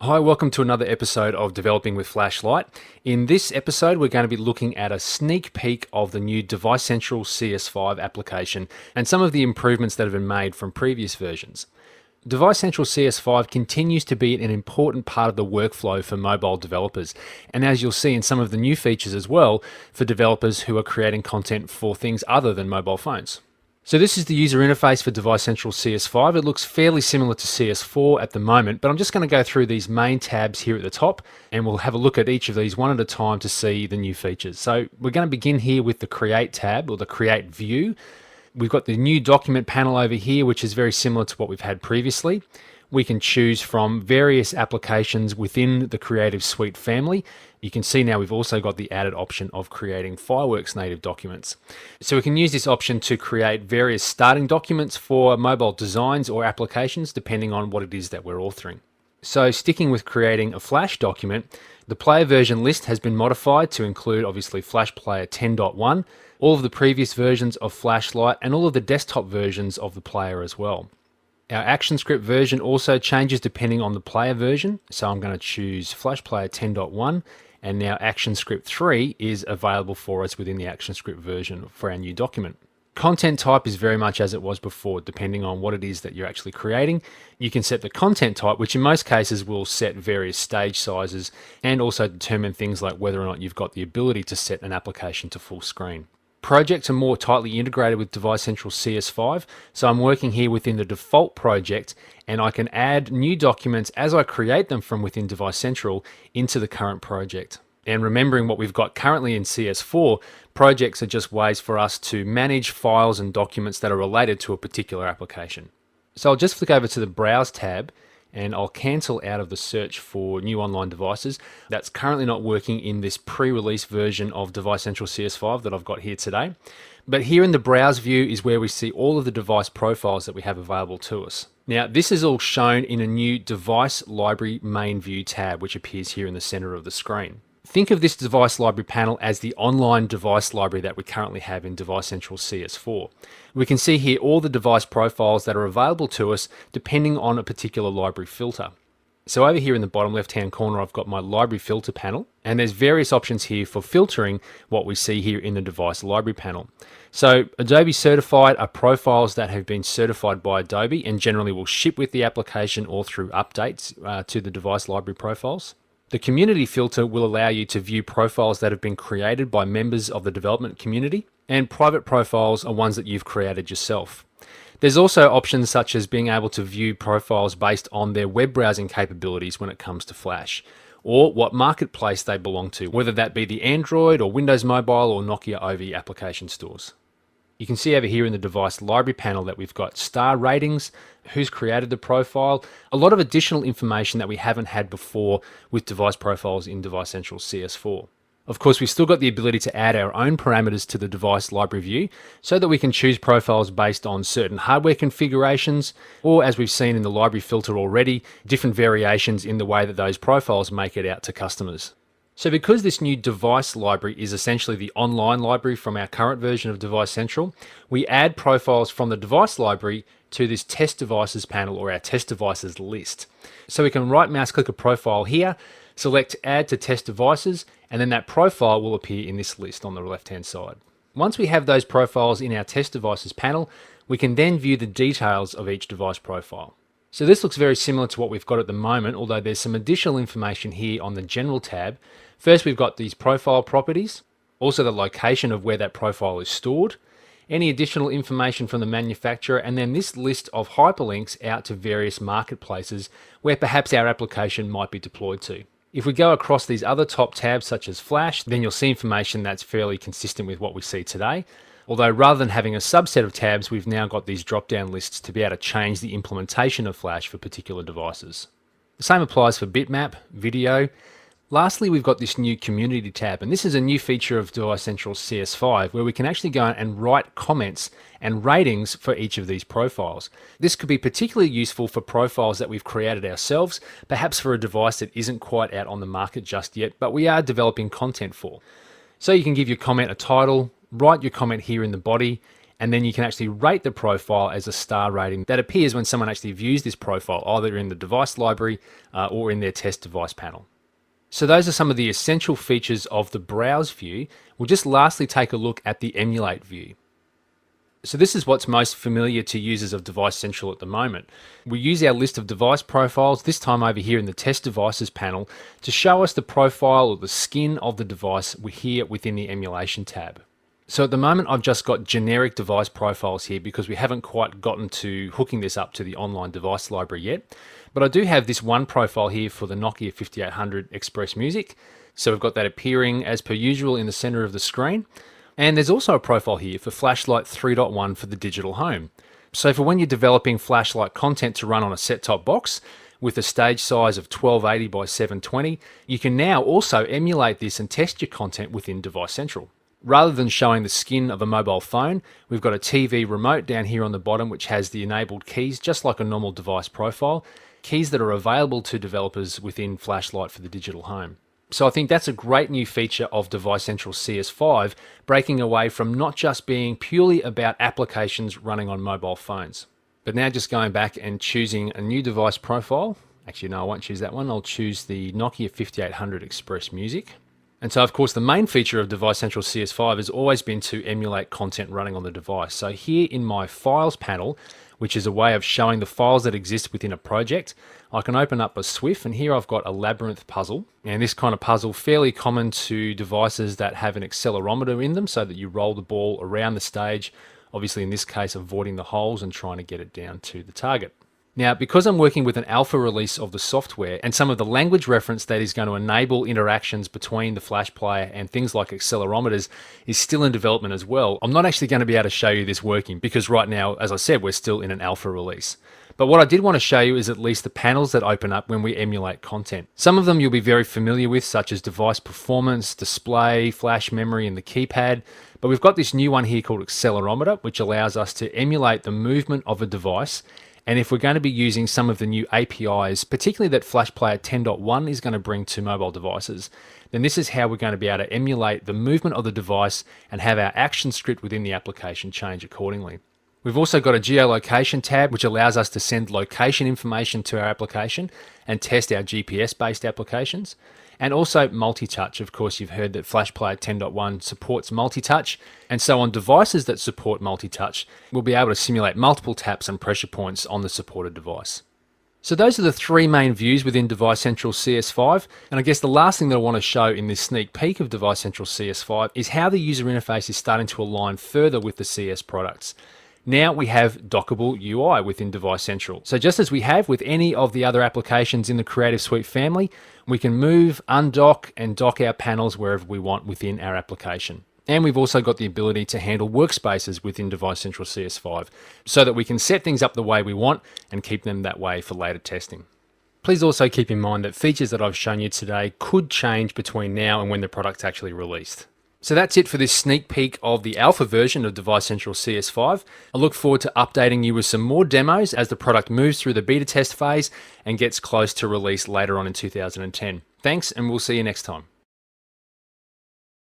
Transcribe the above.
Hi, welcome to another episode of Developing with Flashlight. In this episode, we're going to be looking at a sneak peek of the new Device Central CS5 application and some of the improvements that have been made from previous versions. Device Central CS5 continues to be an important part of the workflow for mobile developers, and as you'll see in some of the new features as well, for developers who are creating content for things other than mobile phones. So this is the user interface for Device Central CS5. It looks fairly similar to CS4 at the moment, but I'm just going to go through these main tabs here at the top, and we'll have a look at each of these one at a time to see the new features. So we're going to begin here with the Create tab, or the Create view. We've got the new document panel over here, which is very similar to what we've had previously. We can choose from various applications within the Creative Suite family. You can see now we've also got the added option of creating Fireworks native documents. So we can use this option to create various starting documents for mobile designs or applications, depending on what it is that we're authoring. So sticking with creating a Flash document, the player version list has been modified to include obviously Flash Player 10.1, all of the previous versions of Flashlight, and all of the desktop versions of the player as well. Our ActionScript version also changes depending on the player version. So I'm going to choose Flash Player 10.1, and now ActionScript 3 is available for us within the ActionScript version for our new document. Content type is very much as it was before, depending on what it is that you're actually creating. You can set the content type, which in most cases will set various stage sizes and also determine things like whether or not you've got the ability to set an application to full screen. Projects are more tightly integrated with Device Central CS5, so I'm working here within the default project, and I can add new documents as I create them from within Device Central into the current project. And remembering what we've got currently in CS4, projects are just ways for us to manage files and documents that are related to a particular application. So I'll just flick over to the Browse tab, and I'll cancel out of the search for new online devices. That's currently not working in this pre-release version of Device Central CS5 that I've got here today. But here in the Browse view is where we see all of the device profiles that we have available to us. Now, this is all shown in a new Device Library Main View tab, which appears here in the center of the screen. Think of this device library panel as the online device library that we currently have in Device Central CS4. We can see here all the device profiles that are available to us depending on a particular library filter. So over here in the bottom left-hand corner, I've got my library filter panel, and there's various options here for filtering what we see here in the device library panel. So Adobe certified are profiles that have been certified by Adobe and generally will ship with the application or through updates to the device library profiles. The community filter will allow you to view profiles that have been created by members of the development community, and private profiles are ones that you've created yourself. There's also options such as being able to view profiles based on their web browsing capabilities when it comes to Flash, or what marketplace they belong to, whether that be the Android or Windows Mobile or Nokia OV application stores. You can see over here in the device library panel that we've got star ratings, who's created the profile, a lot of additional information that we haven't had before with device profiles in Device Central CS4. Of course, we've still got the ability to add our own parameters to the device library view so that we can choose profiles based on certain hardware configurations, or as we've seen in the library filter already, different variations in the way that those profiles make it out to customers. So because this new device library is essentially the online library from our current version of Device Central, we add profiles from the device library to this test devices panel, or our test devices list. So we can right mouse click a profile here, select add to test devices, and then that profile will appear in this list on the left hand side. Once we have those profiles in our test devices panel, we can then view the details of each device profile. So this looks very similar to what we've got at the moment, although there's some additional information here on the General tab. First, we've got these profile properties, also the location of where that profile is stored, any additional information from the manufacturer, and then this list of hyperlinks out to various marketplaces where perhaps our application might be deployed to. If we go across these other top tabs such as Flash, then you'll see information that's fairly consistent with what we see today. Although rather than having a subset of tabs, we've now got these drop-down lists to be able to change the implementation of Flash for particular devices. The same applies for bitmap, video. Lastly, we've got this new community tab, and this is a new feature of Device Central CS5 where we can actually go and write comments and ratings for each of these profiles. This could be particularly useful for profiles that we've created ourselves, perhaps for a device that isn't quite out on the market just yet, but we are developing content for. So you can give your comment a title, write your comment here in the body, and then you can actually rate the profile as a star rating that appears when someone actually views this profile, either in the device library or in their test device panel. So those are some of the essential features of the Browse view. We'll just lastly take a look at the Emulate view. So this is what's most familiar to users of Device Central at the moment. We use our list of device profiles, this time over here in the Test Devices panel, to show us the profile or the skin of the device here within the Emulation tab. So at the moment I've just got generic device profiles here because we haven't quite gotten to hooking this up to the online device library yet. But I do have this one profile here for the Nokia 5800 Express Music. So we've got that appearing as per usual in the center of the screen. And there's also a profile here for Flashlight 3.1 for the digital home. So for when you're developing Flashlight content to run on a set-top box with a stage size of 1280 by 720, you can now also emulate this and test your content within Device Central. Rather than showing the skin of a mobile phone, we've got a TV remote down here on the bottom which has the enabled keys, just like a normal device profile, keys that are available to developers within Flashlight for the digital home. So I think that's a great new feature of Device Central CS5, breaking away from not just being purely about applications running on mobile phones. But now just going back and choosing a new device profile. Actually, no, I won't choose that one. I'll choose the Nokia 5800 Express Music. And so, of course, the main feature of Device Central CS5 has always been to emulate content running on the device. So here in my Files panel, which is a way of showing the files that exist within a project, I can open up a SWF, and here I've got a labyrinth puzzle. And this kind of puzzle, fairly common to devices that have an accelerometer in them so that you roll the ball around the stage, obviously in this case avoiding the holes and trying to get it down to the target. Now, because I'm working with an alpha release of the software and some of the language reference that is going to enable interactions between the Flash Player and things like accelerometers is still in development as well, I'm not actually going to be able to show you this working because right now, as I said, we're still in an alpha release. But what I did want to show you is at least the panels that open up when we emulate content. Some of them you'll be very familiar with, such as device performance, display, flash memory, and the keypad. But we've got this new one here called accelerometer, which allows us to emulate the movement of a device. And if we're going to be using some of the new APIs, particularly that Flash Player 10.1 is going to bring to mobile devices, then this is how we're going to be able to emulate the movement of the device and have our action script within the application change accordingly. We've also got a geolocation tab, which allows us to send location information to our application and test our GPS-based applications. And also multi-touch. Of course, you've heard that Flash Player 10.1 supports multi-touch. And so on devices that support multi-touch, we'll be able to simulate multiple taps and pressure points on the supported device. So those are the three main views within Device Central CS5. And I guess the last thing that I want to show in this sneak peek of Device Central CS5 is how the user interface is starting to align further with the CS products. Now we have dockable UI within Device Central. So just as we have with any of the other applications in the Creative Suite family, we can move, undock, and dock our panels wherever we want within our application. And we've also got the ability to handle workspaces within Device Central CS5 so that we can set things up the way we want and keep them that way for later testing. Please also keep in mind that features that I've shown you today could change between now and when the product's actually released. So that's it for this sneak peek of the alpha version of Device Central CS5. I look forward to updating you with some more demos as the product moves through the beta test phase and gets close to release later on in 2010. Thanks, and we'll see you next time.